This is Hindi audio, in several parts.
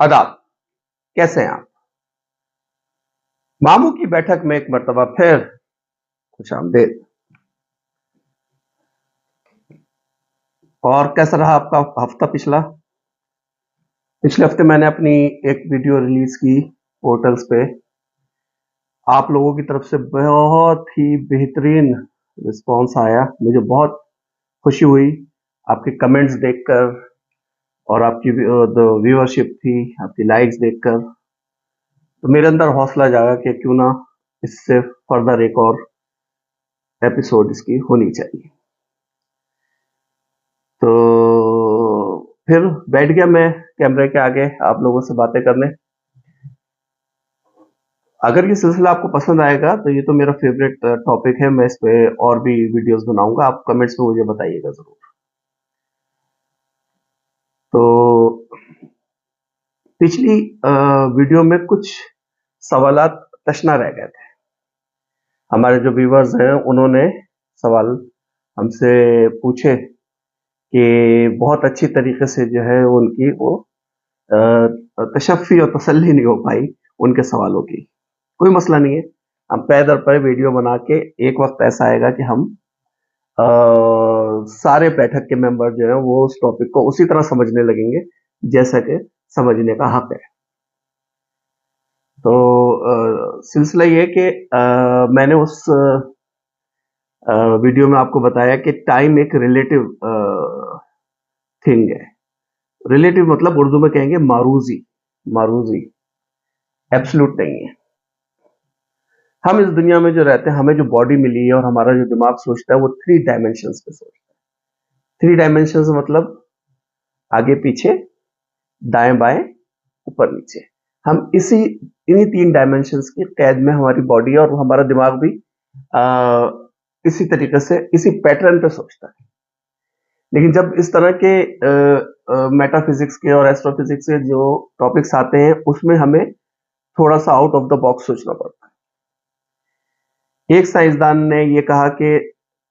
आदाब। कैसे हैं आप? मामू की बैठक में एक मर्तबा फिर खुशामदीद। और कैसा रहा आपका हफ्ता पिछला? पिछले हफ्ते मैंने अपनी एक वीडियो रिलीज की पोर्टल्स पे। आप लोगों की तरफ से बहुत ही बेहतरीन रिस्पांस आया। मुझे बहुत खुशी हुई आपके कमेंट्स देखकर और आपकी जो व्यूअरशिप थी, आपकी लाइक्स देखकर। तो मेरे अंदर हौसला जागा कि क्यों ना इससे फर्दर एक और एपिसोड इसकी होनी चाहिए। तो फिर बैठ गया मैं कैमरे के आगे आप लोगों से बातें करने। अगर ये सिलसिला आपको पसंद आएगा तो ये तो मेरा फेवरेट टॉपिक है। मैं इस पे और भी वीडियोस बनाऊंगा। आप कमेंट्स में मुझे बताइएगा जरूर। तो पिछली वीडियो में कुछ सवालात तशना रह गए थे। हमारे जो व्यूवर्स हैं उन्होंने सवाल हमसे पूछे कि बहुत अच्छी तरीके से जो है उनकी वो तशफ़ी और तसल्ली नहीं हो पाई उनके सवालों की। कोई मसला नहीं है। हम पै दर पै वीडियो बना के एक वक्त ऐसा आएगा कि हम अ, सारे बैठक के मेंबर जो है वो उस टॉपिक को उसी तरह समझने लगेंगे जैसा कि समझने का हक है। तो सिलसिला ये कि मैंने उस वीडियो में आपको बताया कि टाइम एक रिलेटिव थिंग है। रिलेटिव मतलब उर्दू में कहेंगे मारूजी। मारूजी एब्सोल्यूट नहीं है। हम इस दुनिया में जो रहते हैं, हमें जो बॉडी मिली है और हमारा जो दिमाग सोचता है वो 3 डायमेंशंस पे सोचता है। 3 डायमेंशंस मतलब आगे पीछे, दाएं बाएं, ऊपर नीचे। हम इन्हीं 3 डायमेंशंस की कैद में हमारी बॉडी है और हमारा दिमाग भी आ, इसी तरीके से इसी पैटर्न पे सोचता है। लेकिन जब इस तरह के मेटाफिजिक्स के और एस्ट्रोफिजिक्स के जो टॉपिक्स आते हैं उसमें हमें थोड़ा सा आउट ऑफ द बॉक्स सोचना पड़ता है। एक साइंसदान ने ये कहा कि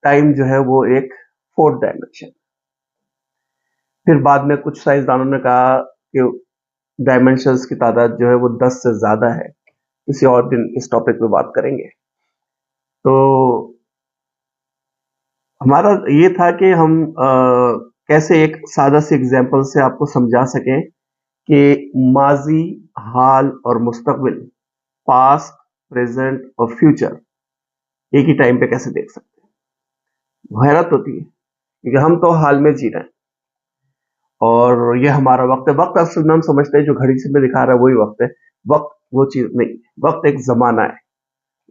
टाइम जो है वो एक 4th डायमेंशन। फिर बाद में कुछ साइंसदानों ने कहा कि डायमेंशंस की तादाद जो है वो 10 से ज्यादा है। किसी और दिन इस टॉपिक पे बात करेंगे। तो हमारा ये था कि हम कैसे एक सादा सी एग्जांपल से आपको समझा सकें कि माजी, हाल और मुस्तकबिल, पास्ट, प्रेजेंट और फ्यूचर एक ही टाइम पे कैसे देख सकते हैं। हैरत होती है क्योंकि हम तो हाल में जी रहे हैं और ये हमारा वक्त है। वक्त असल में हम समझते हैं जो घड़ी से में दिखा रहा है वही वक्त है। वक्त वो चीज नहीं है। वक्त एक जमाना है।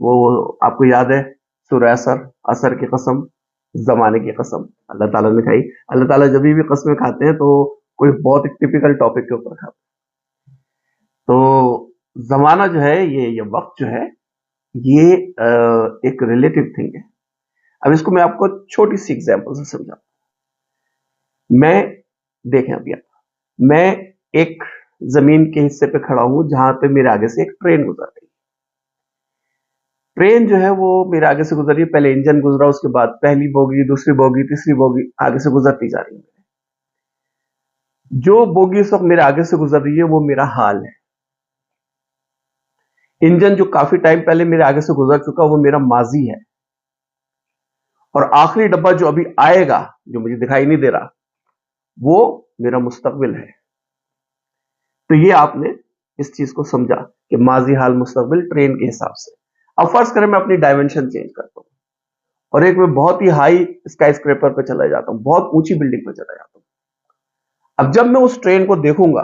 वो आपको याद है सूरह असर, असर की कसम, जमाने की कसम अल्लाह ताला ने खाई। अल्लाह ताला जब भी कसमें खाते हैं तो कोई बहुत टिपिकल टॉपिक के ऊपर खाते हैं। तो जमाना जो है ये वक्त जो है ये एक रिलेटिव थिंग है। अब इसको मैं आपको छोटी सी एग्जांपल से समझाऊं। मैं देखें अभी आप, मैं एक जमीन के हिस्से पे खड़ा हूं जहां पे मेरे आगे से एक ट्रेन गुजर रही है। ट्रेन जो है वो मेरे आगे से गुजर रही है। पहले इंजन गुजरा, उसके बाद पहली बोगी, दूसरी बोगी, तीसरी बोगी आगे से गुजरती जा रही है। जो बोगी इस वक्त मेरे आगे से गुजर रही है वो मेरा हाल है। इंजन जो काफी टाइम पहले मेरे आगे से गुजर चुका वो मेरा माजी है। और आखिरी डब्बा जो अभी आएगा, जो मुझे दिखाई नहीं दे रहा, वो मेरा मुस्तकबिल है। तो ये आपने इस चीज को समझा कि माजी, हाल, मुस्तकबिल ट्रेन के हिसाब से। अब फर्ज करें मैं अपनी डायमेंशन चेंज करता हूं और एक मैं बहुत ही हाई स्काई स्क्रेपर पे चला जाता हूं, बहुत ऊंची बिल्डिंग पे चला जाता हूं। अब जब मैं उस ट्रेन को देखूंगा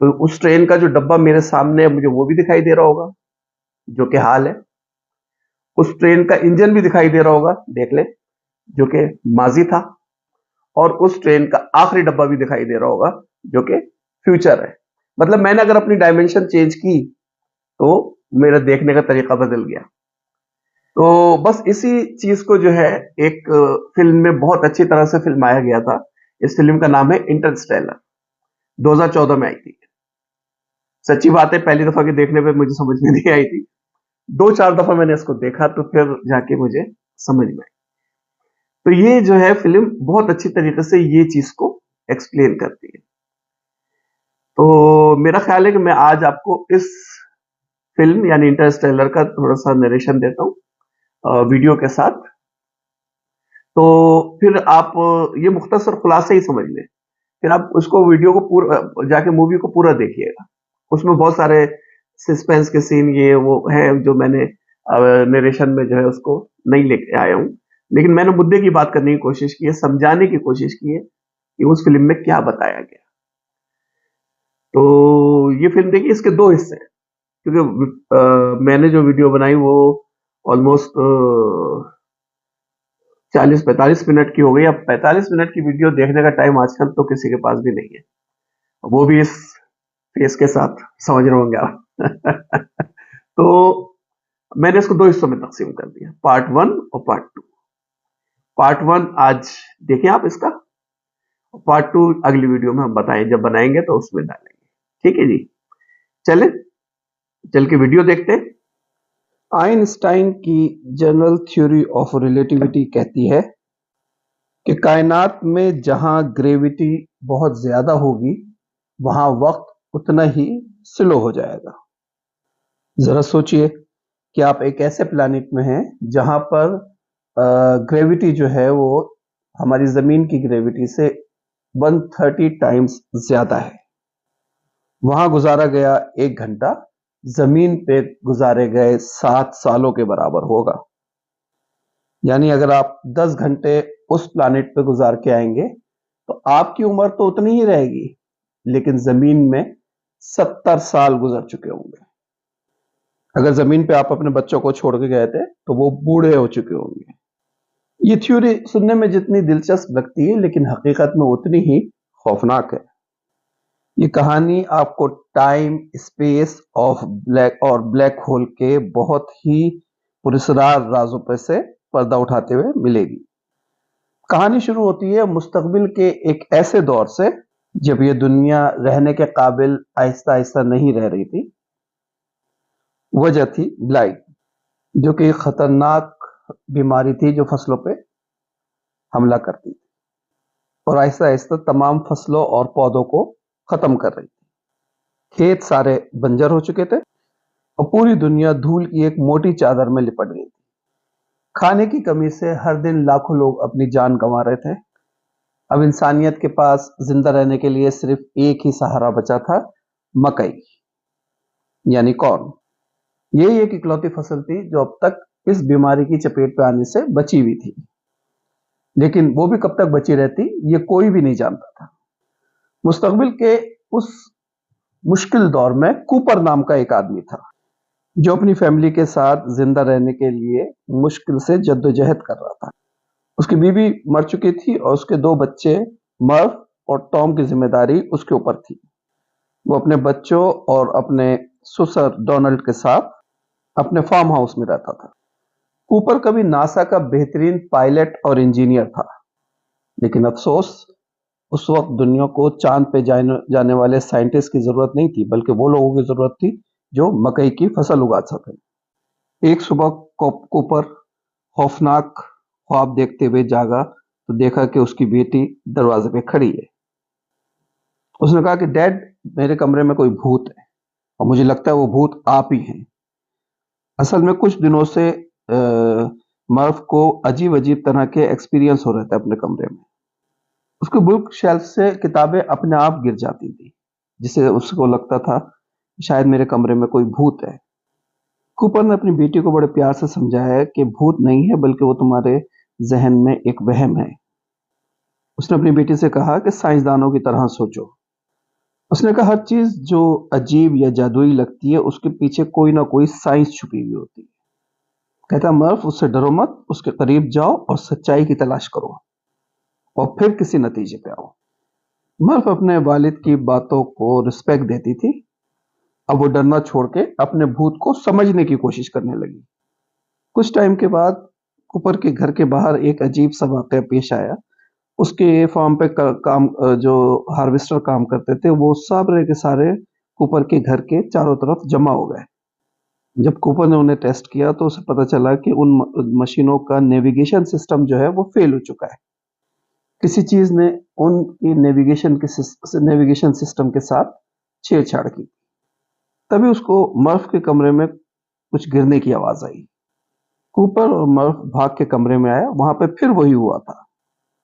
तो उस ट्रेन का जो डब्बा मेरे सामने है मुझे वो भी दिखाई दे रहा होगा, जो कि हाल है। उस ट्रेन का इंजन भी दिखाई दे रहा होगा, देख ले, जो कि माजी था। और उस ट्रेन का आखिरी डब्बा भी दिखाई दे रहा होगा, जो कि फ्यूचर है। मतलब मैंने अगर अपनी डायमेंशन चेंज की तो मेरा देखने का तरीका बदल गया। तो बस इसी चीज को जो है एक फिल्म में बहुत अच्छी तरह से फिल्माया गया था। इस फिल्म का नाम है इंटरस्टेलर। 2014 में आई थी। सच्ची बात है पहली दफा के देखने पे मुझे समझ में नहीं आई थी। 2-4 दफा मैंने इसको देखा तो फिर जाके मुझे समझ में आई। तो ये जो है फिल्म बहुत अच्छी तरीके से ये चीज को एक्सप्लेन करती है। तो मेरा ख्याल है कि मैं आज आपको इस फिल्म यानी इंटरस्टेलर का थोड़ा सा नरेशन देता हूँ वीडियो के साथ। तो फिर आप ये मुख्तसर खुलासा ही समझ लें, फिर आप उसको वीडियो को पूरा जाके मूवी को पूरा देखिएगा। उसमें बहुत सारे सस्पेंस के सीन ये वो हैं जो मैंने नरेशन में जो है उसको नहीं लेके आया हूँ, लेकिन मैंने मुद्दे की बात करने की कोशिश की है, समझाने की कोशिश की है कि उस फिल्म में क्या बताया गया। तो ये फिल्म देखिए, इसके दो हिस्से हैं, क्योंकि मैंने जो वीडियो बनाई वो ऑलमोस्ट 40-45 मिनट की हो गई। अब 45 मिनट की वीडियो देखने का टाइम आजकल तो किसी के पास भी नहीं है, वो भी इस फेस के साथ, समझ रहे होंगे आप। तो मैंने इसको दो हिस्सों में तकसीम कर दिया, पार्ट 1 और पार्ट 2। पार्ट 1 आज देखें आप इसका, पार्ट 2 अगली वीडियो में हम बताएं, जब बनाएंगे तो उसमें डालेंगे। ठीक है जी, चले चल के वीडियो देखते हैं। आइंस्टाइन की जनरल थ्योरी ऑफ रिलेटिविटी कहती है कि कायनात में जहां ग्रेविटी बहुत ज्यादा होगी वहां वक्त उतना ही स्लो हो जाएगा। जरा सोचिए कि आप एक ऐसे प्लैनेट में हैं जहां पर ग्रेविटी जो है वो हमारी जमीन की ग्रेविटी से 130 टाइम्स ज्यादा है। वहां गुजारा गया 1 घंटा जमीन पे गुजारे गए 7 सालों के बराबर होगा। यानी अगर आप 10 घंटे उस प्लैनेट पे गुजार के आएंगे तो आपकी उम्र तो उतनी ही रहेगी, लेकिन जमीन में 70 साल गुजर चुके होंगे। अगर जमीन पे आप अपने बच्चों को छोड़ के गए थे तो वो बूढ़े हो चुके होंगे। ये थ्योरी सुनने में जितनी दिलचस्प लगती है, लेकिन हकीकत में उतनी ही खौफनाक है। ये कहानी आपको टाइम, स्पेस और ब्लैक होल के बहुत ही पुरस्कार राजों पर से पर्दा उठाते हुए मिलेगी। कहानी शुरू होती है मुस्तकबिल के एक ऐसे दौर से जब ये दुनिया रहने के काबिल आहिस्ता आहिस्ता नहीं रह रही थी। वजह थी ब्लाइट, जो कि खतरनाक बीमारी थी जो फसलों पे हमला करती थी और आहिस्ता आहिस्ता तमाम फसलों और पौधों को खत्म कर रही थी। खेत सारे बंजर हो चुके थे और पूरी दुनिया धूल की एक मोटी चादर में लिपट गई थी। खाने की कमी से हर दिन लाखों लोग अपनी जान गंवा रहे थे। अब इंसानियत के पास जिंदा रहने के लिए सिर्फ एक ही सहारा बचा था, मकई यानी कॉर्न। यही एक इकलौती फसल थी जो अब तक इस बीमारी की चपेट पे आने से बची हुई थी, लेकिन वो भी कब तक बची रहती ये कोई भी नहीं जानता था। मुस्तकबिल के उस मुश्किल दौर में कूपर नाम का एक आदमी था जो अपनी फैमिली के साथ जिंदा रहने के लिए मुश्किल से जद्दोजहद कर रहा था। उसकी बीवी मर चुकी थी और उसके 2 बच्चे मर्व और टॉम की जिम्मेदारी उसके ऊपर थी। वो अपने बच्चों और अपने ससुर डोनाल्ड के साथ अपने फार्म हाउस में रहता था। कूपर कभी नासा का बेहतरीन पायलट और इंजीनियर था, लेकिन अफसोस उस वक्त दुनिया को चांद पे जाने वाले साइंटिस्ट की जरूरत नहीं थी, बल्कि वो लोगों की जरूरत थी जो मकई की फसल उगा सके। एक सुबह कूपर खौफनाक ख्वाब देखते हुए जागा तो देखा कि उसकी बेटी दरवाजे पे खड़ी है। उसने कहा कि डैड, मेरे कमरे में कोई भूत है और मुझे लगता है वो भूत आप ही हैं। असल में कुछ दिनों से मर्फ को अजीब अजीब तरह के एक्सपीरियंस हो रहे थे अपने कमरे में। उसके बुक शेल्फ से किताबें अपने आप गिर जाती थी, जिससे उसको लगता था शायद मेरे कमरे में कोई भूत है। कूपर ने अपनी बेटी को बड़े प्यार से समझाया कि भूत नहीं है, बल्कि वो तुम्हारे जहन में एक वहम है। उसने अपनी बेटी से कहा कि साइंसदानों की तरह सोचो। उसने कहा हर चीज जो अजीब या जादुई लगती है उसके पीछे कोई ना कोई साइंस छुपी हुई होती है। कहता मर्फ, उससे डरो मत, उसके करीब जाओ और सच्चाई की तलाश करो और फिर किसी नतीजे पे आओ। मर्फ अपने वालिद की बातों को रिस्पेक्ट देती थी। अब वो डरना छोड़ के अपने भूत को समझने की कोशिश करने लगी। कुछ टाइम के बाद कूपर के घर के बाहर एक अजीब सा वाकया पेश आया। उसके फार्म पे काम जो हार्वेस्टर काम करते थे वो सारे के सारे कूपर के घर के चारों तरफ जमा हो गए। जब कूपर ने उन्हें टेस्ट किया तो उसे पता चला कि उन मशीनों का नेविगेशन सिस्टम जो है वो फेल हो चुका है। किसी चीज ने उनकी नेविगेशन सिस्टम के साथ छेड़छाड़ की। तभी उसको मर्फ के कमरे में कुछ गिरने की आवाज आई। कूपर और मर्फ भाग के कमरे में आया। वहां पे फिर वही हुआ था।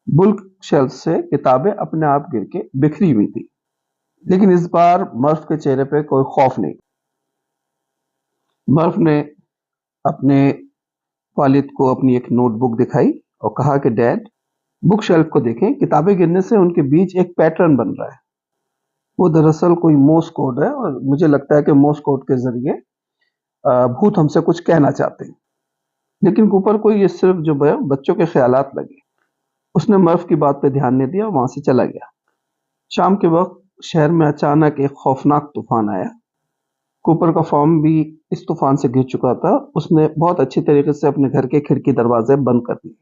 बुक शेल्फ से किताबें अपने आप गिर के बिखरी हुई थी, लेकिन इस बार मर्फ के चेहरे पे कोई खौफ नहीं। मर्फ ने अपने वालिद को अपनी एक नोटबुक दिखाई और कहा कि डैड, बुक शेल्फ को देखें, किताबें गिरने से उनके बीच एक पैटर्न बन रहा है। वो दरअसल कोई मोर्स कोड है और मुझे लगता है कि मोर्स कोड के जरिए भूत हमसे कुछ कहना चाहते हैं। लेकिन कूपर को ये सिर्फ जो है बच्चों के ख्यालात लगे। उसने मर्फ की बात पे ध्यान नहीं दिया, वहां से चला गया। शाम के वक्त शहर में अचानक एक खौफनाक तूफान आया। कूपर का फॉर्म भी इस तूफान से घिर चुका था। उसने बहुत अच्छी तरीके से अपने घर के खिड़की दरवाजे बंद कर दिए।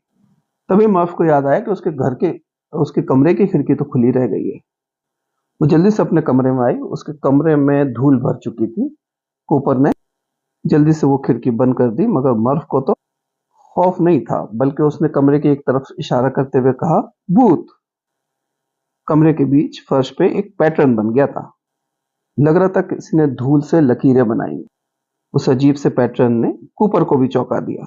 तभी मर्फ को याद आया कि उसके कमरे की खिड़की तो खुली रह गई है। वो जल्दी से अपने कमरे में आई। उसके कमरे में धूल भर चुकी थी। कूपर ने जल्दी से वो खिड़की बंद कर दी, मगर मर्फ को तो खौफ नहीं था, बल्कि उसने कमरे की एक तरफ इशारा करते हुए कहा, भूत। कमरे के बीच फर्श पे एक पैटर्न बन गया था। लग रहा था किसी ने धूल से लकीरें बनाई। उस अजीब से पैटर्न ने कूपर को भी चौंका दिया।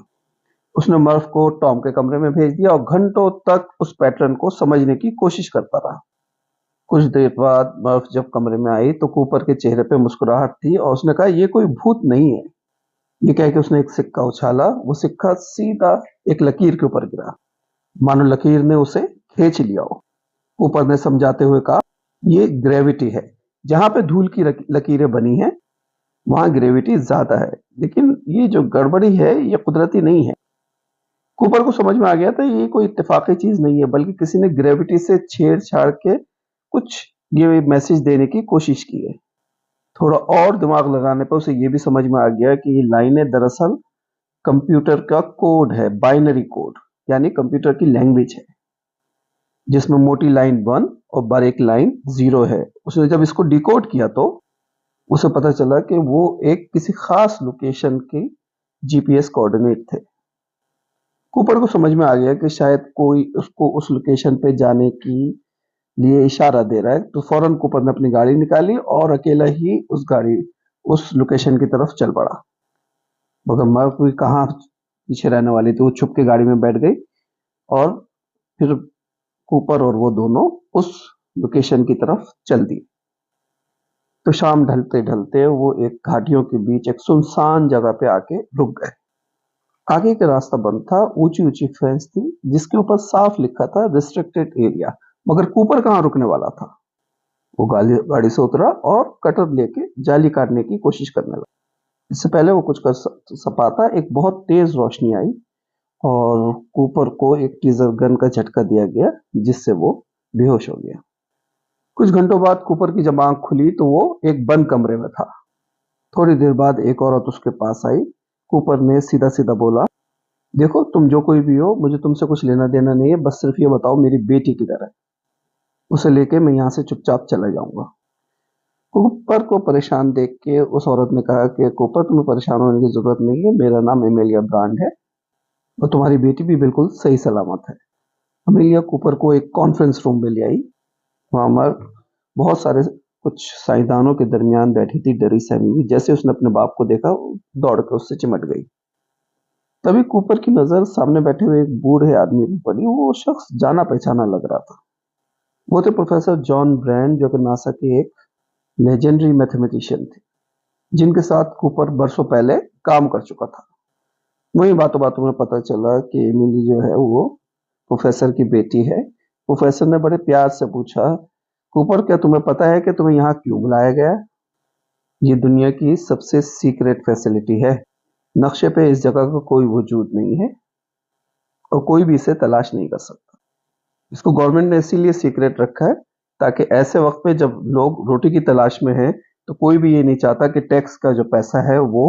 उसने मर्फ को टॉम के कमरे में भेज दिया और घंटों तक उस पैटर्न को समझने की कोशिश करता रहा। कुछ देर बाद मर्फ जब कमरे में आई तो कूपर के चेहरे पे मुस्कुराहट थी और उसने कहा, ये कोई भूत नहीं है। ये कह के उसने एक सिक्का उछाला। वो सिक्का सीधा एक लकीर के ऊपर गिरा, मानो लकीर ने उसे खींच लिया हो। कूपर ने समझाते हुए कहा, ये ग्रेविटी है। जहां पे धूल की लकीरें बनी हैं वहां ग्रेविटी ज्यादा है, लेकिन ये जो गड़बड़ी है ये कुदरती नहीं है। कूपर को समझ में आ गया था ये कोई इत्तेफाकी चीज नहीं है, बल्कि किसी ने ग्रेविटी से छेड़छाड़ के कुछ ये मैसेज देने की कोशिश की है। थोड़ा और दिमाग लगाने पर उसे ये भी समझ में आ गया कि ये लाइनें दरअसल कंप्यूटर का कोड है, बाइनरी कोड, यानी कंप्यूटर की लैंग्वेज है, जिसमें मोटी लाइन 1 और बारीक लाइन 0 है। उसने जब इसको डिकोड किया तो उसे पता चला कि वो एक किसी खास लोकेशन के जीपीएस कोऑर्डिनेट थे। कूपर को समझ में आ गया कि शायद कोई उसको उस लोकेशन पे जाने की लिए इशारा दे रहा है। तो फौरन कूपर ने अपनी गाड़ी निकाली और अकेला ही उस लोकेशन की तरफ चल पड़ा। मगर मर्फ भी कहाँ पीछे रहने वाली थी। वो छुप के गाड़ी में बैठ गई और फिर कूपर और वो दोनों उस लोकेशन की तरफ चल दिए। तो शाम ढलते ढलते वो एक घाटियों के बीच एक सुनसान जगह पे आके रुक गए। आगे का रास्ता बंद था। ऊंची ऊंची फेंस थी जिसके ऊपर साफ लिखा था रिस्ट्रिक्टेड एरिया। मगर कूपर कहाँ रुकने वाला था। वो गाड़ी से उतरा और कटर लेके जाली काटने की कोशिश करने लगा। इससे पहले वो कुछ कर सपाता एक बहुत तेज रोशनी आई और कूपर को एक टीजर गन का झटका दिया गया, जिससे वो बेहोश हो गया। कुछ घंटों बाद कूपर की जब आंख खुली तो वो एक बंद कमरे में था। थोड़ी देर बाद एक औरत उसके पास आई। कूपर ने सीधा सीधा बोला, देखो तुम जो कोई भी हो, मुझे तुमसे कुछ लेना देना नहीं है, बस सिर्फ ये बताओ मेरी बेटी किधर है। उसे लेके मैं यहाँ से चुपचाप चला जाऊंगा। कूपर को परेशान देख के उस औरत ने कहा कि कूपर, तुम्हें परेशान होने की जरूरत नहीं है, मेरा नाम एमेलिया ब्रांड है और तुम्हारी बेटी भी बिल्कुल सही सलामत है। एमेलिया कूपर को एक कॉन्फ्रेंस रूम में ले आई। वहां मर बहुत सारे कुछ साइंसदानों के दरमियान बैठी थी, डरी सहमी हुई। जैसे उसने अपने बाप को देखा, दौड़ के उससे चिमट गई। तभी कूपर की नजर सामने बैठे हुए एक बूढ़े आदमी पर पड़ी। वो शख्स जाना पहचाना लग रहा था। वो थे प्रोफेसर जॉन ब्रांड, जो कि नासा के एक लेजेंडरी मैथमेटिशियन थे, जिनके साथ कूपर बरसों पहले काम कर चुका था। वही बातों बातों में पता चला कि एमिली जो है वो प्रोफेसर की बेटी है। प्रोफेसर ने बड़े प्यार से पूछा, कूपर, क्या तुम्हें पता है कि तुम्हें यहाँ क्यों बुलाया गया? ये दुनिया की सबसे सीक्रेट फैसिलिटी है। नक्शे पे इस जगह का कोई वजूद नहीं है और कोई भी इसे तलाश नहीं कर सकता। इसको गवर्नमेंट ने इसीलिए सीक्रेट रखा है ताकि ऐसे वक्त पे जब लोग रोटी की तलाश में हैं तो कोई भी ये नहीं चाहता कि टैक्स का जो पैसा है वो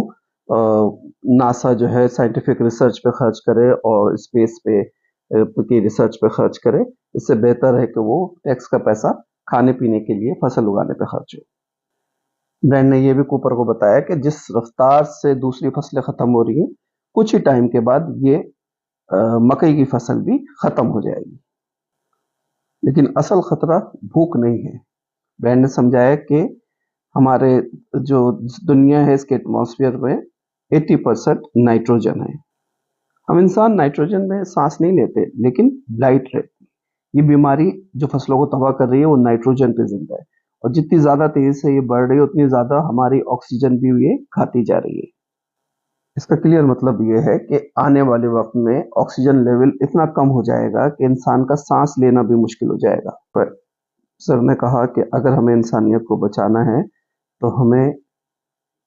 नासा जो है साइंटिफिक रिसर्च पे खर्च करे और स्पेस पे की रिसर्च पे खर्च करे। इससे बेहतर है कि वो टैक्स का पैसा खाने पीने के लिए, फसल उगाने पे खर्च हो। ब्रांड ने यह भी कूपर को बताया कि जिस रफ्तार से दूसरी फसलें खत्म हो रही हैं, कुछ ही टाइम के बाद ये मकई की फसल भी खत्म हो जाएगी। लेकिन असल खतरा भूख नहीं है। ब्रांड ने समझाया कि हमारे जो दुनिया है इसके एटमॉस्फेयर में 80% नाइट्रोजन है। हम इंसान नाइट्रोजन में सांस नहीं लेते, लेकिन ब्लाइट रहती है। ये बीमारी जो फसलों को तबाह कर रही है वो नाइट्रोजन पे जिंदा है, और जितनी ज्यादा तेजी से ये बढ़ रही है उतनी ज्यादा हमारी ऑक्सीजन भी ये खाती जा रही है। इसका क्लियर मतलब ये है कि आने वाले वक्त में ऑक्सीजन लेवल इतना कम हो जाएगा कि इंसान का सांस लेना भी मुश्किल हो जाएगा। पर सर ने कहा कि अगर हमें इंसानियत को बचाना है तो हमें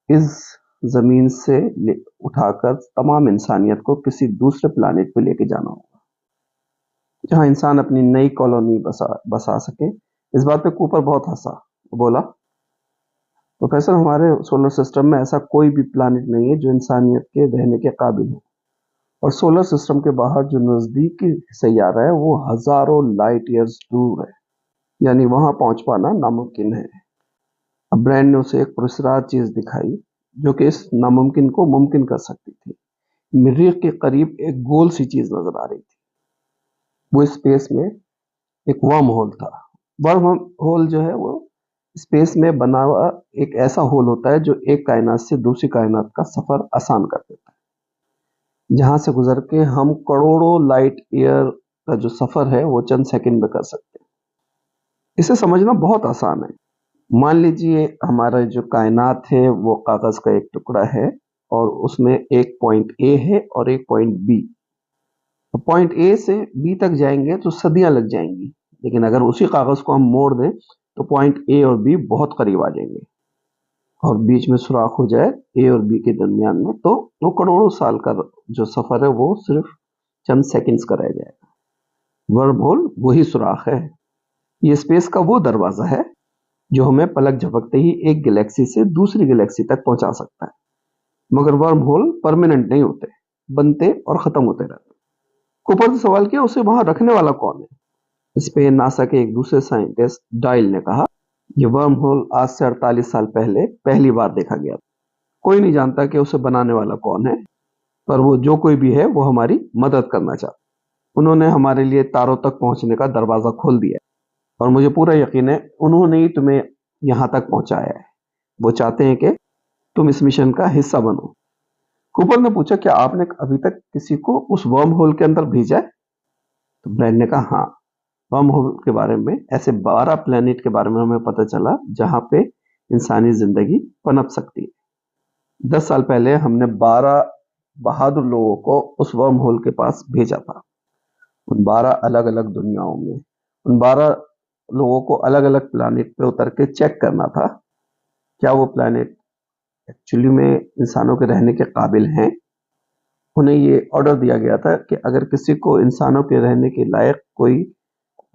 इस जमीन से उठाकर तमाम इंसानियत को किसी दूसरे प्लानिट पे लेके जाना होगा, जहां इंसान अपनी नई कॉलोनी बसा सके। इस बात पे कूपर बहुत हंसा। वो बोला, प्रोफेसर, हमारे सोलर सिस्टम में ऐसा कोई भी प्लानिट नहीं है जो इंसानियत के रहने के काबिल हो, और सोलर सिस्टम के बाहर जो नजदीकी सैयारा है वो हजारों लाइट ईयर्स दूर है, यानी वहां पहुंच पाना नामुमकिन है। अब ब्रैंड ने उसे एक पुरस्कार चीज दिखाई जो कि इस नामुमकिन को मुमकिन कर सकती थी। मरीख के करीब एक गोल सी चीज नजर आ रही थी। वो स्पेस में एक वर्म होल था। वर्म होल जो है वो स्पेस में बना हुआ एक ऐसा होल होता है जो एक कायनात से दूसरी कायनात का सफर आसान कर देता है, जहां से गुजर के हम करोड़ों लाइट ईयर का जो सफर है वो चंद सेकंड में कर सकते हैं। इसे समझना बहुत आसान है। मान लीजिए हमारा जो कायनात है वो कागज का एक टुकड़ा है, और उसमें एक पॉइंट ए है और एक पॉइंट बी। पॉइंट ए से बी तक जाएंगे तो सदियां लग जाएंगी, लेकिन अगर उसी कागज को हम मोड़ दें तो पॉइंट ए और बी बहुत करीब आ जाएंगे, और बीच में सुराख हो जाए ए और बी के दरमियान में, तो वो करोड़ों साल का जो सफर है वो सिर्फ चंद सेकंड्स का रह जाएगा। वर्म होल वही सुराख है। ये स्पेस का वो दरवाजा है जो हमें पलक झपकते ही एक गैलेक्सी से दूसरी गैलेक्सी तक पहुंचा सकता है। मगर वर्म होल परमानेंट नहीं होते, बनते और खत्म होते रहते। कूपर ने सवाल किया, उसे वहां रखने वाला कौन है? इस पे नासा के एक दूसरे साइंटिस्ट डायल ने कहा, यह वर्म होल आज से 48 साल पहले पहली बार देखा गया। कोई नहीं जानता कि उसे बनाने वाला कौन है, पर वो जो कोई भी है वो हमारी मदद करना चाहता। उन्होंने हमारे लिए तारों तक पहुंचने का दरवाजा खोल दिया, और मुझे पूरा यकीन है उन्होंने ही तुम्हें यहां तक पहुंचाया है। वो चाहते हैं कि तुम इस मिशन का हिस्सा बनो। कूपर ने पूछा, क्या आपने अभी तक किसी को उस वर्म होल के अंदर भेजा है? तो ब्रायन ने कहा, हाँ, वर्म होल के बारे में ऐसे 12 प्लेनेट के बारे में हमें पता चला जहां पे इंसानी जिंदगी पनप सकती है। 10 साल पहले हमने 12 बहादुर लोगों को उस वर्म होल के पास भेजा था। उन 12 अलग अलग दुनियाओं में उन 12 लोगों को अलग अलग प्लानिट पे उतर के चेक करना था क्या वो प्लानिट एक्चुअली में इंसानों के रहने के काबिल हैं। उन्हें ये ऑर्डर दिया गया था कि अगर किसी को इंसानों के रहने के लायक कोई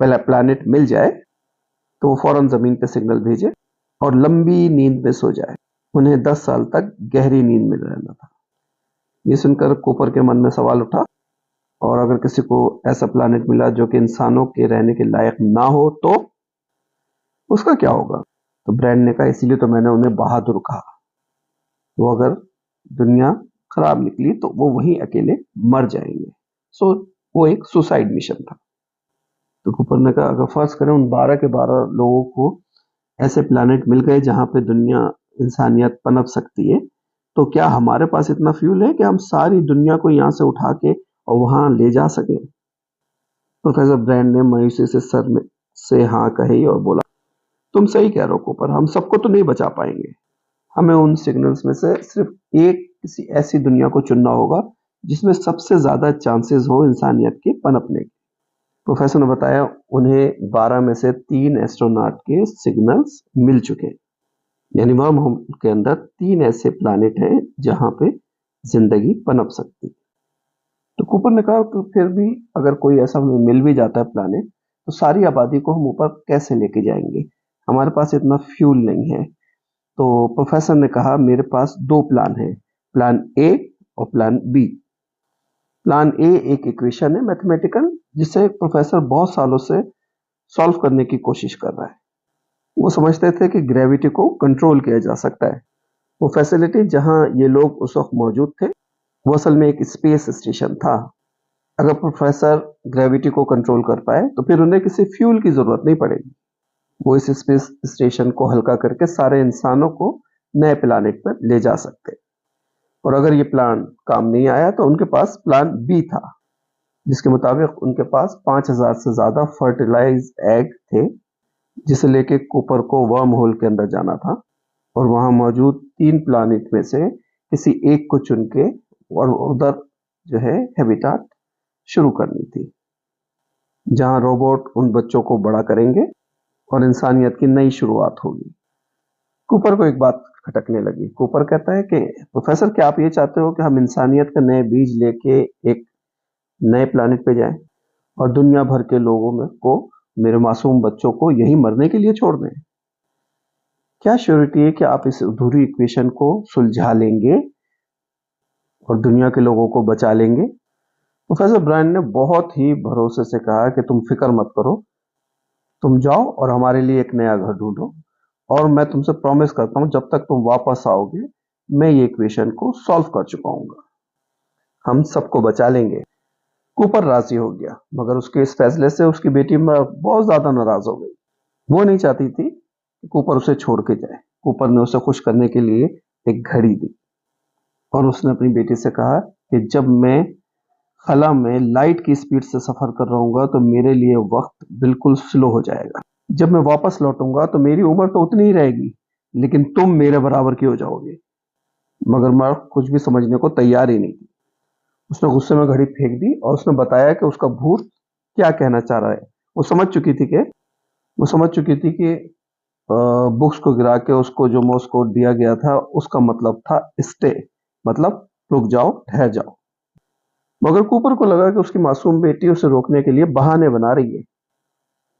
प्लानिट मिल जाए तो वो फौरन जमीन पे सिग्नल भेजे और लंबी नींद में सो जाए। उन्हें 10 साल तक गहरी नींद में रहना था। ये सुनकर कूपर के मन में सवाल उठा, और अगर किसी को ऐसा प्लानिट मिला जो कि इंसानों के रहने के लायक ना हो तो उसका क्या होगा? तो ब्रैंड ने कहा, इसीलिए तो मैंने उन्हें बहादुर कहा। वो अगर दुनिया खराब निकली तो वो वहीं अकेले मर जाएंगे। सो वो एक सुसाइड मिशन था। तो कूपर ने कहा, अगर फर्ज करें उन 12 के 12 लोगों को ऐसे प्लानिट मिल गए जहां पे दुनिया इंसानियत पनप सकती है, तो क्या हमारे पास इतना फ्यूल है कि हम सारी दुनिया को यहां से उठा के और वहां ले जा सके? प्रोफेसर ब्रैंड ने मायूसी से सर में से हाँ कही और बोला, तुम सही कह रहे हो कूपर, हम सबको तो नहीं बचा पाएंगे। हमें उन सिग्नल्स में से सिर्फ एक किसी ऐसी दुनिया को चुनना होगा जिसमें सबसे ज्यादा चांसेस हो इंसानियत के पनपने के। प्रोफेसर ने बताया, उन्हें 12 में से 3 एस्ट्रोनॉट के सिग्नल्स मिल चुके हैं, यानी वर्म होल के अंदर 3 ऐसे प्लैनेट हैं जहां पे जिंदगी पनप सकती है। तो कूपर ने कहा, तो फिर भी अगर कोई ऐसा मिल भी जाता है प्लैनेट, तो सारी आबादी को हम ऊपर कैसे लेके जाएंगे? हमारे पास इतना फ्यूल नहीं है। तो प्रोफेसर ने कहा, मेरे पास 2 प्लान है, प्लान ए और प्लान बी। प्लान ए एक इक्वेशन है मैथमेटिकल, जिसे प्रोफेसर बहुत सालों से सॉल्व करने की कोशिश कर रहा है। वो समझते थे कि ग्रेविटी को कंट्रोल किया जा सकता है। वो फैसिलिटी जहां ये लोग उस वक्त मौजूद थे वो असल में एक स्पेस स्टेशन था। अगर प्रोफेसर ग्रेविटी को कंट्रोल कर पाए तो फिर उन्हें किसी फ्यूल की जरूरत नहीं पड़ेगी। वो इस स्पेस स्टेशन को हल्का करके सारे इंसानों को नए प्लानिट पर ले जा सकते। और अगर ये प्लान काम नहीं आया तो उनके पास प्लान बी था, जिसके मुताबिक उनके पास 5000 से ज्यादा फर्टिलाइज एग थे, जिसे लेके कूपर को वर्म होल के अंदर जाना था और वहां मौजूद 3 प्लानिट में से किसी एक को चुन के और उधर जो है हैबिटाट शुरू करनी थी, जहां रोबोट उन बच्चों को बड़ा करेंगे और इंसानियत की नई शुरुआत होगी। कूपर को एक बात खटकने लगी। कूपर कहता है कि प्रोफेसर, क्या आप ये चाहते हो कि हम इंसानियत के नए बीज लेके एक नए प्लानिट पे जाएं और दुनिया भर के लोगों में को, मेरे मासूम बच्चों को यही मरने के लिए छोड़ दें? क्या श्योरिटी है कि आप इस अधूरी इक्वेशन को सुलझा लेंगे और दुनिया के लोगों को बचा लेंगे? प्रोफेसर ब्रायन ने बहुत ही भरोसे से कहा कि तुम फिक्र मत करो, तुम जाओ और हमारे लिए एक नया घर ढूंढो और मैं तुमसे प्रॉमिस करता हूं जब तक तुम वापस आओगे मैं ये इक्वेशन को सॉल्व कर चुका हूंगा, हम सबको बचा लेंगे। कूपर राजी हो गया, मगर उसके इस फैसले से उसकी बेटी बहुत ज्यादा नाराज हो गई। वो नहीं चाहती थी कि कूपर उसे छोड़ के जाए। कूपर ने उसे खुश करने के लिए एक घड़ी दी और उसने अपनी बेटी से कहा कि जब मैं खला में लाइट की स्पीड से सफर कर रहूंगा तो मेरे लिए वक्त बिल्कुल स्लो हो जाएगा। जब मैं वापस लौटूंगा तो मेरी उम्र तो उतनी ही रहेगी, लेकिन तुम मेरे बराबर की हो जाओगे। मगर मार्क कुछ भी समझने को तैयार ही नहीं थी। उसने गुस्से में घड़ी फेंक दी और उसने बताया कि उसका भूत क्या कहना चाह रहा है। वो समझ चुकी थी कि वो समझ चुकी थी कि बुक्स को गिरा के उसको जो मोर्स कोड दिया गया था उसका मतलब था स्टे, मतलब रुक जाओ, ठहर जाओ। मगर कूपर को लगा कि उसकी मासूम बेटी उसे रोकने के लिए बहाने बना रही है।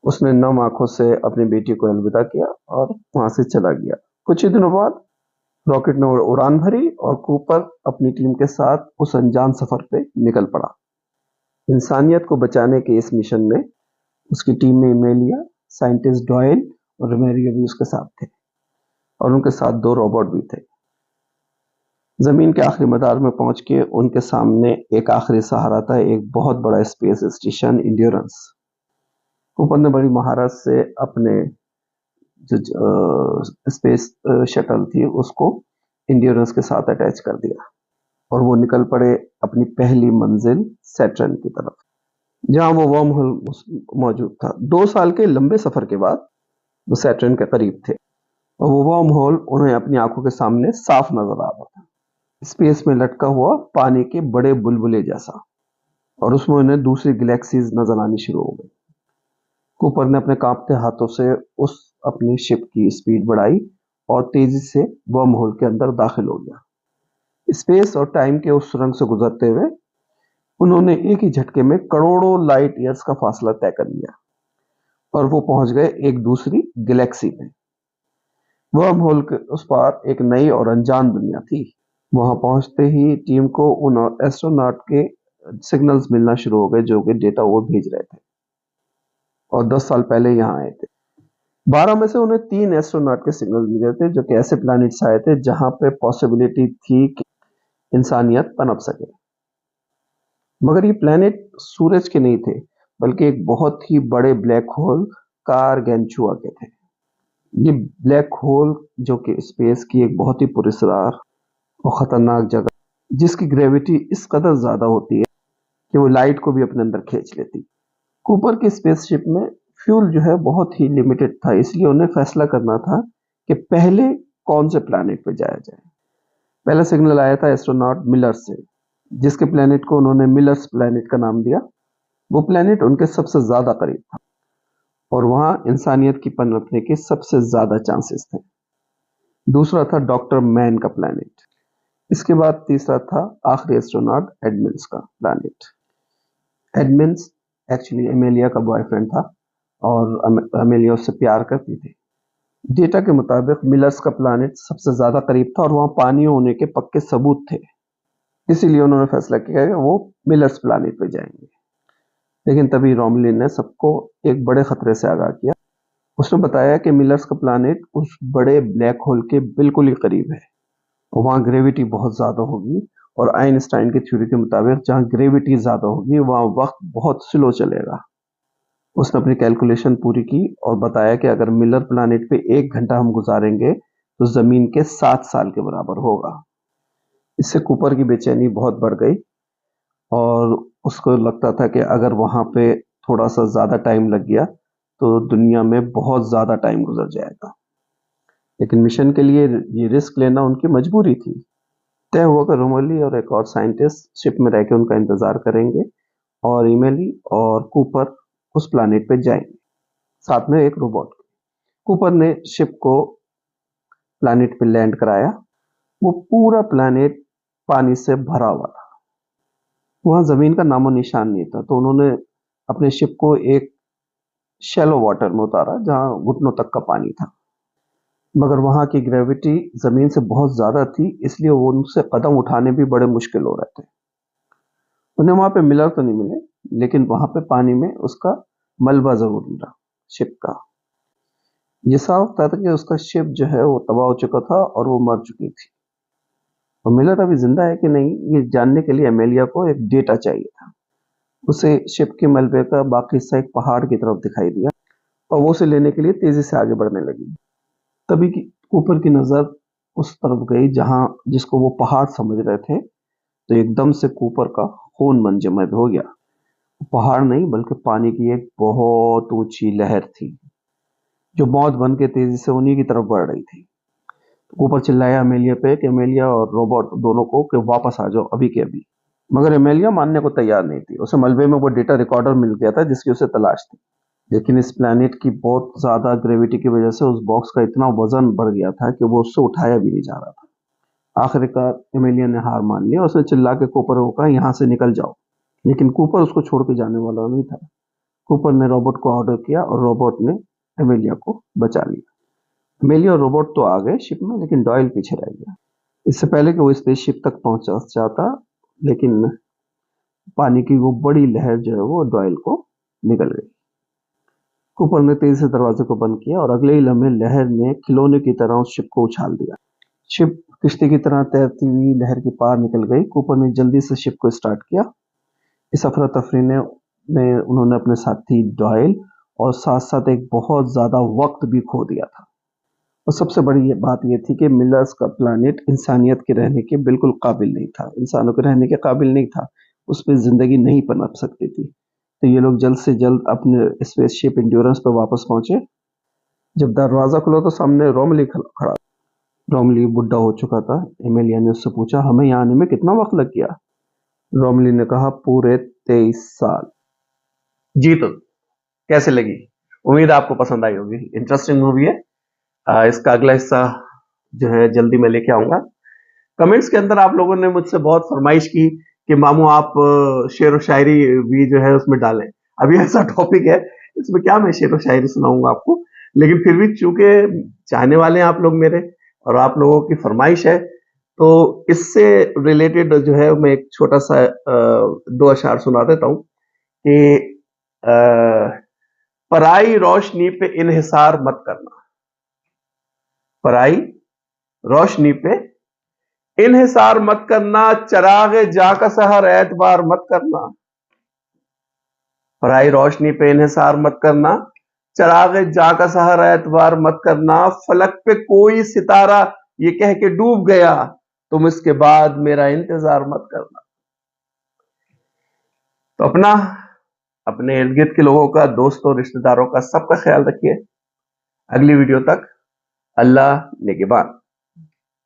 उसने नम आंखों से अपनी बेटी को अलविदा किया और वहां से चला गया। कुछ ही दिनों बाद रॉकेट ने उड़ान भरी और कूपर अपनी टीम के साथ उस अनजान सफर पे निकल पड़ा। इंसानियत को बचाने के इस मिशन में उसकी टीम में एमेलिया, साइंटिस्ट डॉयल और रोमेरियो भी उसके साथ थे और उनके साथ 2 रोबोट भी थे। जमीन के आखिरी मदार में पहुंच के उनके सामने एक आखिरी सहारा था, एक बहुत बड़ा स्पेस स्टेशन इंड्योरेंस। कूपर ने बड़ी महारत से अपने जो स्पेस शटल थी उसको इंड्योरेंस के साथ अटैच कर दिया और वो निकल पड़े अपनी पहली मंजिल सैटर्न की तरफ, जहां वो वर्म होल मौजूद था। 2 साल के लंबे सफर के बाद वो सैटर्न के करीब थे और वो वर्म होल उन्हें अपनी आंखों के सामने साफ नजर आ रहा था, स्पेस में लटका हुआ पानी के बड़े बुलबुले जैसा, और उसमें उन्हें दूसरी गैलेक्सीज नजर आनी शुरू हो गई। कूपर ने अपने कांपते हाथों से उस अपनी शिप की स्पीड बढ़ाई और तेजी से वर्म होल के अंदर दाखिल हो गया। स्पेस और टाइम के उस सुरंग से गुजरते हुए उन्होंने एक ही झटके में करोड़ों लाइट ईयर्स का फासला तय कर लिया और वो पहुंच गए एक दूसरी गैलेक्सी में। वर्म होल के उस पार एक नई और अनजान दुनिया थी। वहां पहुंचते ही टीम को उन एस्ट्रोनॉट के सिग्नल्स मिलना शुरू हो गए जो कि डेटा वो भेज रहे थे और 10 साल पहले यहाँ आए थे। 12 में से उन्हें 3 एस्ट्रोनॉट के सिग्नल मिले थे जो कि ऐसे प्लैनेट्स आए थे जहां पे पॉसिबिलिटी थी कि इंसानियत पनप सके। मगर ये प्लैनेट सूरज के नहीं थे, बल्कि एक बहुत ही बड़े ब्लैक होल गारगेंचुआ के थे। ये ब्लैक होल जो कि स्पेस की एक बहुत ही पुरस्कार और खतरनाक जगह, जिसकी ग्रेविटी इस कदर ज्यादा होती है कि वो लाइट को भी अपने अंदर खींच लेती। कूपर की स्पेसशिप में फ्यूल जो है बहुत ही लिमिटेड था, इसलिए उन्हें फैसला करना था कि पहले कौन से प्लैनेट पे जाया जाए। पहला सिग्नल आया था एस्ट्रोनॉट मिलर से, जिसके प्लैनेट को उन्होंने मिलर्स प्लैनेट का नाम दिया। वो प्लैनेट उनके सबसे ज्यादा करीब था और वहां इंसानियत की पनपने के सबसे ज्यादा चांसेस थे। दूसरा था डॉक्टर मैन का प्लैनेट। इसके बाद तीसरा था आखिरी एस्ट्रोनॉट एडमिन्स का प्लैनेट। एडमिन्स एक्चुअली एमेलिया का बॉयफ्रेंड था और एमेलिया उससे प्यार करती थी। डेटा के मुताबिक मिलर्स का प्लैनेट सबसे ज्यादा करीब था और वहां पानी होने के पक्के सबूत थे, इसीलिए उन्होंने फैसला किया कि वो मिलर्स प्लैनेट पे जाएंगे। लेकिन तभी रोमलिन ने सबको एक बड़े खतरे से आगाह किया। उसने बताया कि मिलर्स का प्लैनेट उस बड़े ब्लैक होल के बिल्कुल ही करीब है और वहां ग्रेविटी बहुत ज्यादा होगी और आइंस्टाइन की थ्योरी के मुताबिक जहां ग्रेविटी ज्यादा होगी वहां वक्त बहुत स्लो चलेगा। उसने अपनी कैलकुलेशन पूरी की और बताया कि अगर मिलर प्लैनेट पे 1 घंटा हम गुजारेंगे तो ज़मीन के 7 साल के बराबर होगा। इससे कूपर की बेचैनी बहुत बढ़ गई और उसको लगता था कि अगर वहाँ पे थोड़ा-सा ज़्यादा टाइम लग गया तो दुनिया में बहुत ज़्यादा टाइम गुज़र जाएगा। लेकिन मिशन के लिए ये रिस्क लेना उनकी मजबूरी थी। तय हुआ कि रोमेली और एक और साइंटिस्ट शिप में रह के उनका इंतज़ार करेंगे और इमेली और कूपर उस प्लैनेट पे जाएंगे, साथ में एक रोबोट। कूपर ने शिप को प्लैनेट पे लैंड कराया। वो पूरा प्लैनेट पानी से भरा हुआ था। वहाँ ज़मीन का नामो निशान नहीं था, तो उन्होंने अपने शिप को एक शैलो वाटर में उतारा जहाँ घुटनों तक का पानी था। मगर वहाँ की ग्रेविटी ज़मीन से बहुत ज़्यादा थी, इसलिए वो उनसे कदम उठाने भी बड़े मुश्किल हो रहे थे। उन्हें वहाँ पे मिलर तो नहीं मिले, लेकिन वहाँ पे पानी में उसका मलबा ज़रूर मिला, शिप का। ये साफ था कि उसका शिप जो है वो तबाह हो चुका था और वो मर चुकी थी। और मिलर अभी जिंदा है कि नहीं, ये जानने के लिए एमेलिया को एक डेटा चाहिए था। उसे शिप के मलबे का बाकी हिस्सा एक पहाड़ की तरफ दिखाई दिया और वो उसे लेने के लिए तेजी से आगे बढ़ने लगी। तभी कूपर की नजर उस तरफ गई जहां जिसको वो पहाड़ समझ रहे थे, तो एकदम से कूपर का खून मंजमद हो गया। पहाड़ नहीं बल्कि पानी की एक बहुत ऊंची लहर थी जो मौत बन के तेजी से उन्हीं की तरफ बढ़ रही थी। कूपर चिल्लाया अमेलिया पे कि अमेलिया और रोबोट दोनों को कि वापस आ जाओ अभी के अभी। मगर अमेलिया मानने को तैयार नहीं थी। उसे मलबे में वो डेटा रिकॉर्डर मिल गया था जिसकी उसे तलाश थी, लेकिन इस प्लैनेट की बहुत ज्यादा ग्रेविटी की वजह से उस बॉक्स का इतना वजन बढ़ गया था कि वो उससे उठाया भी नहीं जा रहा था। आखिरकार एमेलिया ने हार मान लिया। उसने चिल्ला के कूपर को कहा, यहाँ से निकल जाओ। लेकिन कूपर उसको छोड़ के जाने वाला नहीं था। कूपर ने रोबोट को ऑर्डर किया और रोबोट ने एमेलिया को बचा लिया। एमेलिया और रोबोट तो आ गए शिप में, लेकिन डॉयल पीछे रह गया। इससे पहले कि वो स्पेसशिप तक पहुंच जाता, लेकिन पानी की वो बड़ी लहर जो है वो डॉयल को निकल गई। कूपर ने तेजी से दरवाजे को बंद किया और अगले ही लम्हे लहर ने खिलौने की तरह उस शिप को उछाल दिया। शिप किश्ती की तरह तैरती हुई लहर के पार निकल गई। कूपर ने जल्दी से शिप को स्टार्ट किया। इस अफरा तफरी में उन्होंने अपने साथी डॉयल और साथ साथ एक बहुत ज्यादा वक्त भी खो दिया था। और सबसे बड़ी ये बात यह थी कि मिलर्स का प्लैनेट इंसानियत के रहने के बिल्कुल काबिल नहीं था, इंसानों के रहने के काबिल नहीं था। उस पर जिंदगी नहीं पनप सकती थी। तो ये लोग जल्द से जल्द अपने स्पेसशिप इंड्योरेंस पर वापस पहुंचे। जब दरवाजा खुला तो सामने रोमली खड़ा। रोमली बुढ़ा हो चुका था। एमेलिया ने उससे पूछा, हमें यहाँ आने में कितना वक्त लग गया? रोमली ने कहा, पूरे 23 साल। जी तो कैसे लगी? उम्मीद आपको पसंद आई होगी। इंटरेस्टिंग मूवी है। इसका अगला हिस्सा जो है जल्दी मैं लेके आऊंगा। कमेंट्स के अंदर आप लोगों ने मुझसे बहुत फरमाइश की कि मामू आप शेर व शायरी भी जो है उसमें डालें। अभी ऐसा टॉपिक है, इसमें क्या मैं शेर व शायरी सुनाऊंगा आपको, लेकिन फिर भी चूंकि चाहने वाले हैं आप लोग मेरे और आप लोगों की फरमाइश है, तो इससे रिलेटेड जो है मैं एक छोटा सा 2 अशार सुना देता हूं कि पराई रोशनी पे इन्हिसार मत करना, पराई रोशनी पे इन्हिसार मत करना, चरागे जाका सहर एतबार मत करना। पराई रोशनी पे इन्हिसार मत करना, चरागे जाका सहर एतबार मत करना। फलक पे कोई सितारा ये कह के डूब गया, तुम इसके बाद मेरा इंतजार मत करना। तो अपने इर्द गिर्द के लोगों का, दोस्तों, रिश्तेदारों का, सबका ख्याल रखिए। अगली वीडियो तक अल्लाह निगहबान।